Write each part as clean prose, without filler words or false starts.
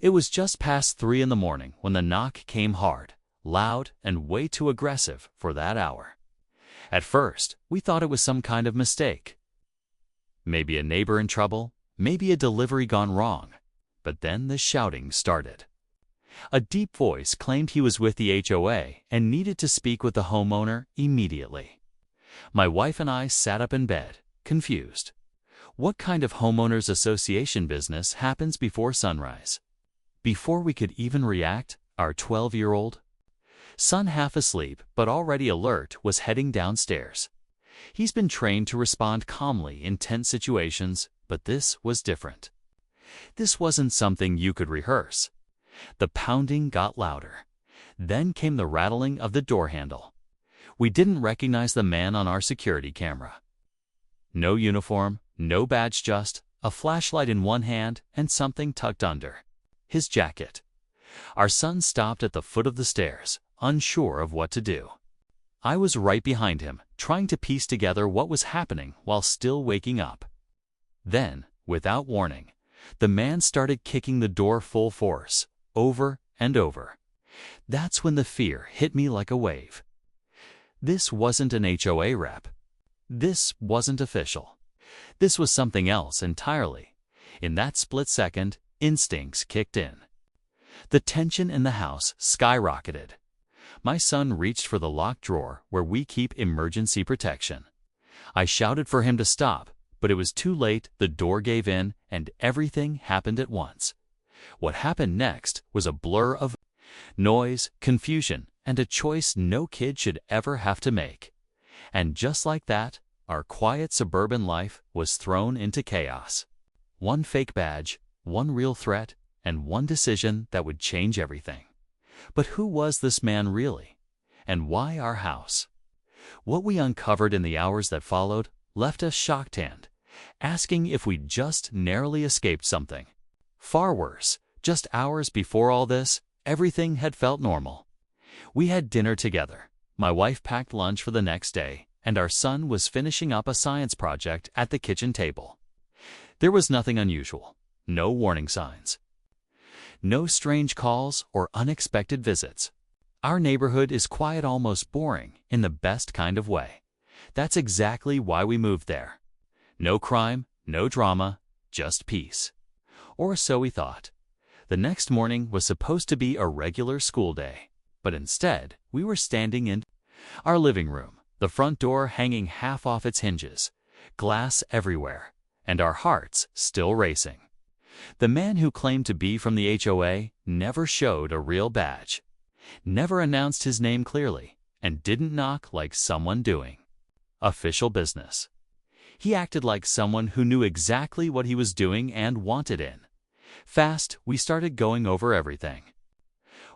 It was just past 3 in the morning when the knock came hard, loud, and way too aggressive for that hour. At first, we thought it was some kind of mistake. Maybe a neighbor in trouble, maybe a delivery gone wrong. But then the shouting started. A deep voice claimed he was with the HOA and needed to speak with the homeowner immediately. My wife and I sat up in bed, confused. What kind of homeowners association business happens before sunrise? Before we could even react, our 12-year-old son, half asleep but already alert, was heading downstairs. He's been trained to respond calmly in tense situations, but this was different. This wasn't something you could rehearse. The pounding got louder. Then came the rattling of the door handle. We didn't recognize the man on our security camera. No uniform, no badge, just a flashlight in one hand and something tucked under his jacket. Our son stopped at the foot of the stairs, unsure of what to do. I was right behind him, trying to piece together what was happening while still waking up. Then, without warning, the man started kicking the door full force, over and over. That's when the fear hit me like a wave. This wasn't an HOA rep. This wasn't official. This was something else entirely. In that split second, instincts kicked in. The tension in the house skyrocketed. My son reached for the locked drawer where we keep emergency protection. I shouted for him to stop, but it was too late. The door gave in, and everything happened at once. What happened next was a blur of noise, confusion, and a choice no kid should ever have to make. And just like that, our quiet suburban life was thrown into chaos. One fake badge, one real threat, and one decision that would change everything. But who was this man really? And why our house? What we uncovered in the hours that followed left us shocked and asking if we'd just narrowly escaped something. Far worse, just hours before all this, everything had felt normal. We had dinner together. My wife packed lunch for the next day, and our son was finishing up a science project at the kitchen table. There was nothing unusual, no warning signs. No strange calls or unexpected visits. Our neighborhood is quiet, almost boring, in the best kind of way. That's exactly why we moved there. No crime, no drama, just peace. Or so we thought. The next morning was supposed to be a regular school day, but instead we were standing in our living room, the front door hanging half off its hinges, glass everywhere, and our hearts still racing. The man who claimed to be from the HOA never showed a real badge, never announced his name clearly, and didn't knock like someone doing official business. He acted like someone who knew exactly what he was doing and wanted in. Fast, we started going over everything.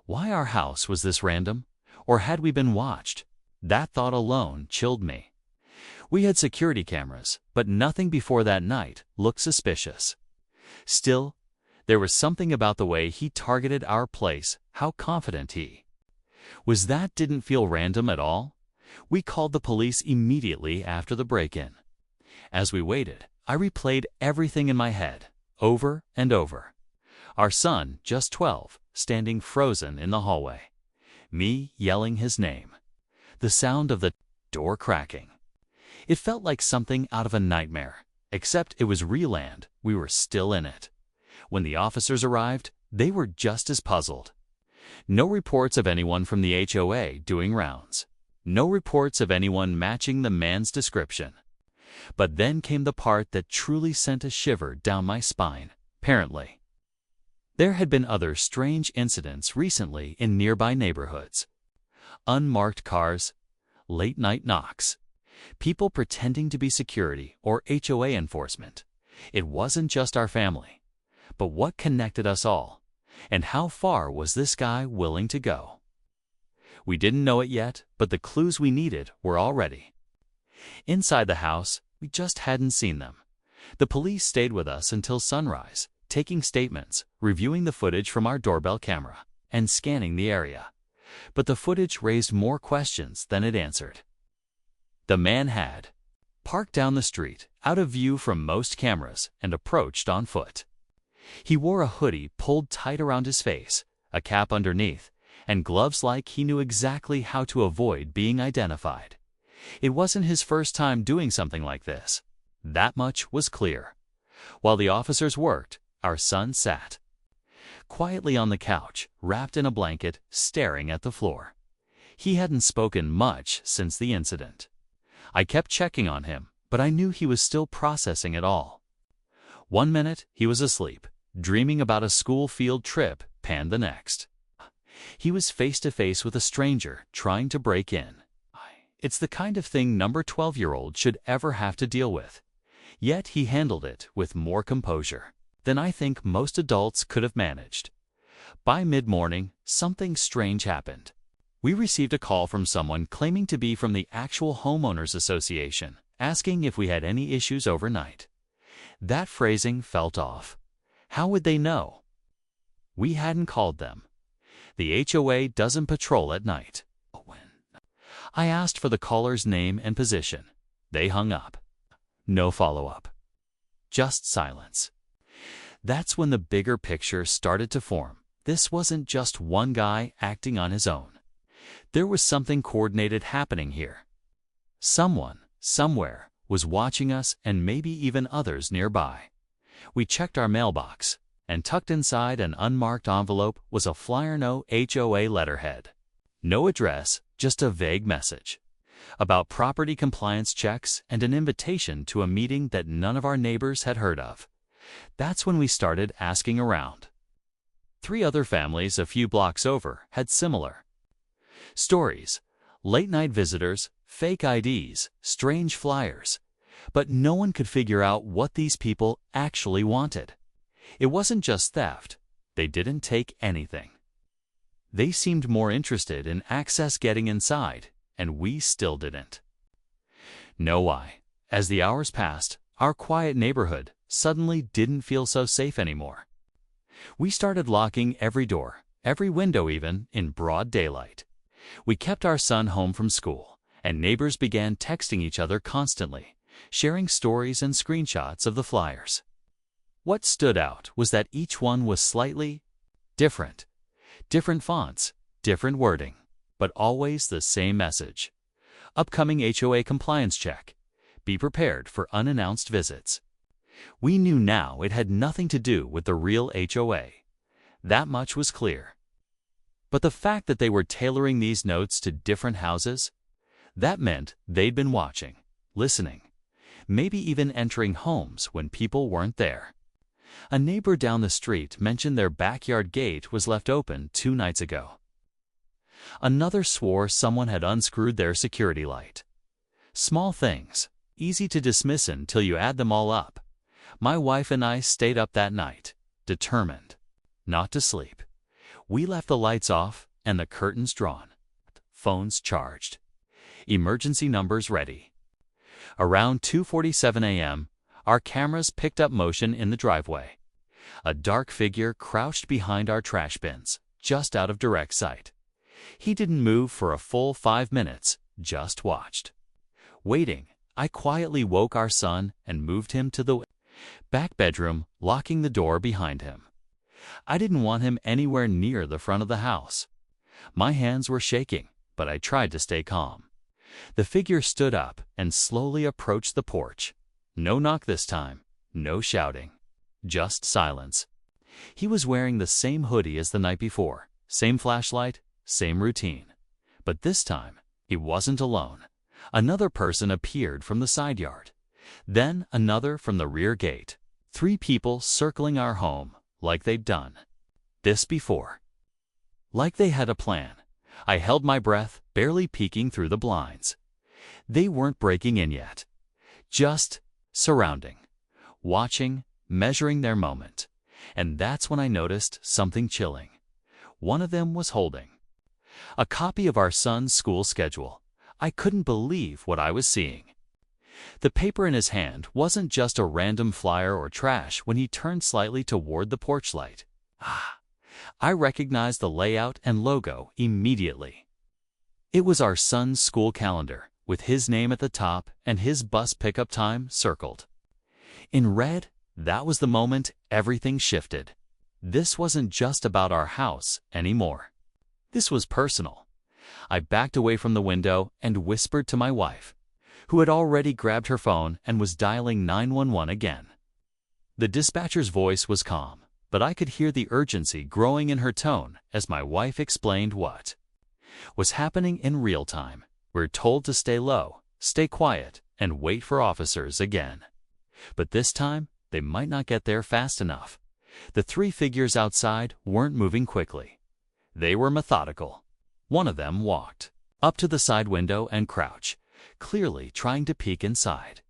Why our house was this random? Or had we been watched? That thought alone chilled me. We had security cameras, but nothing before that night looked suspicious. Still, there was something about the way he targeted our place, how confident he was. That didn't feel random at all. We called the police immediately after the break-in. As we waited, I replayed everything in my head, over and over. Our son, just 12, standing frozen in the hallway. Me yelling his name. The sound of the door cracking. It felt like something out of a nightmare, except it was real and we were still in it. When the officers arrived, they were just as puzzled. No reports of anyone from the HOA doing rounds. No reports of anyone matching the man's description. But then came the part that truly sent a shiver down my spine. Apparently, there had been other strange incidents recently in nearby neighborhoods. Unmarked cars, late-night knocks, people pretending to be security or HOA enforcement. It wasn't just our family. But what connected us all? And how far was this guy willing to go? We didn't know it yet, but the clues we needed were already inside the house. We just hadn't seen them. The police stayed with us until sunrise, taking statements, reviewing the footage from our doorbell camera, and scanning the area. But the footage raised more questions than it answered. The man had parked down the street, out of view from most cameras, and approached on foot. He wore a hoodie pulled tight around his face, a cap underneath, and gloves like he knew exactly how to avoid being identified. It wasn't his first time doing something like this. That much was clear. While the officers worked, our son sat quietly on the couch, wrapped in a blanket, staring at the floor. He hadn't spoken much since the incident. I kept checking on him, but I knew he was still processing it all. One minute, he was asleep, dreaming about a school field trip, and the next, he was face to face with a stranger trying to break in. It's the kind of thing no 12-year-old should ever have to deal with. Yet he handled it with more composure than I think most adults could have managed. By mid-morning, something strange happened. We received a call from someone claiming to be from the actual homeowners association, asking if we had any issues overnight. That phrasing felt off. How would they know? We hadn't called them. The HOA doesn't patrol at night. I asked for the caller's name and position. They hung up. No follow-up. Just silence. That's when the bigger picture started to form. This wasn't just one guy acting on his own. There was something coordinated happening here. Someone, somewhere, was watching us and maybe even others nearby. We checked our mailbox, and tucked inside an unmarked envelope was a flyer, no HOA letterhead. No address, just a vague message about property compliance checks and an invitation to a meeting that none of our neighbors had heard of. That's when we started asking around. 3 other families a few blocks over had similar stories: late-night visitors, fake IDs, strange flyers. But no one could figure out what these people actually wanted. It wasn't just theft. They didn't take anything. They seemed more interested in access getting inside, and we still didn't know why. As the hours passed, our quiet neighborhood suddenly didn't feel so safe anymore. We started locking every door, every window even, in broad daylight. We kept our son home from school, and neighbors began texting each other constantly, sharing stories and screenshots of the flyers. What stood out was that each one was slightly different. Different fonts, different wording, but always the same message. Upcoming HOA compliance check. Be prepared for unannounced visits. We knew now it had nothing to do with the real HOA. That much was clear. But the fact that they were tailoring these notes to different houses, that meant they'd been watching, listening, maybe even entering homes when people weren't there. A neighbor down the street mentioned their backyard gate was left open 2 nights ago. Another swore someone had unscrewed their security light. Small things, easy to dismiss until you add them all up. My wife and I stayed up that night, determined not to sleep. We left the lights off and the curtains drawn, phones charged, emergency numbers ready. Around 2:47 a.m., our cameras picked up motion in the driveway. A dark figure crouched behind our trash bins, just out of direct sight. He didn't move for a full 5 minutes, just watched. Waiting, I quietly woke our son and moved him to the back bedroom, locking the door behind him. I didn't want him anywhere near the front of the house. My hands were shaking, but I tried to stay calm. The figure stood up and slowly approached the porch. No knock this time, no shouting, just silence. He was wearing the same hoodie as the night before, same flashlight, same routine. But this time, he wasn't alone. Another person appeared from the side yard, then another from the rear gate. 3 people circling our home, like they'd done this before. Like they had a plan. I held my breath, barely peeking through the blinds. They weren't breaking in yet, just surrounding, watching, measuring their moment. And that's when I noticed something chilling. One of them was holding a copy of our son's school schedule. I couldn't believe what I was seeing. The paper in his hand wasn't just a random flyer or trash. When he turned slightly toward the porch light, I recognized the layout and logo immediately. It was our son's school calendar, with his name at the top and his bus pickup time circled in red That was the moment everything shifted. This wasn't just about our house anymore. This was personal. I backed away from the window and whispered to my wife, who had already grabbed her phone and was dialing 911 again. The dispatcher's voice was calm, but I could hear the urgency growing in her tone as my wife explained what was happening in real time. We're told to stay low, stay quiet, and wait for officers again. But this time, they might not get there fast enough. The three figures outside weren't moving quickly. They were methodical. One of them walked up to the side window and crouched, clearly trying to peek inside.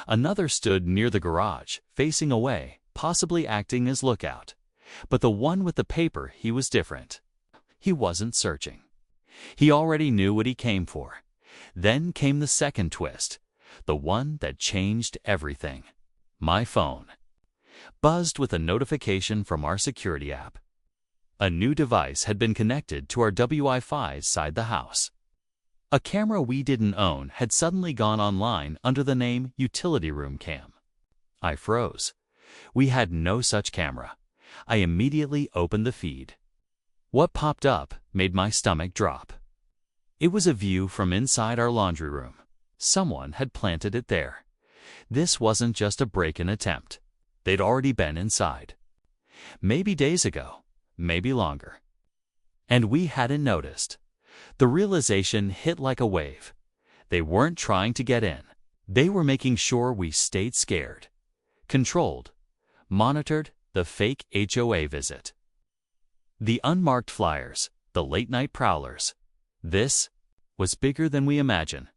Another stood near the garage, facing away, possibly acting as lookout. But the one with the paper, he was different. He wasn't searching. He already knew what he came for. Then came the second twist, the one that changed everything. My phone buzzed with a notification from our security app. A new device had been connected to our Wi-Fi side the house. A camera we didn't own had suddenly gone online under the name Utility Room Cam. I froze. We had no such camera. I immediately opened the feed. What popped up made my stomach drop. It was a view from inside our laundry room. Someone had planted it there. This wasn't just a break-in attempt. They'd already been inside. Maybe days ago, maybe longer. And we hadn't noticed. The realization hit like a wave. They weren't trying to get in. They were making sure we stayed scared, controlled, monitored the fake HOA visit. The unmarked flyers, the late-night prowlers. This was bigger than we imagined.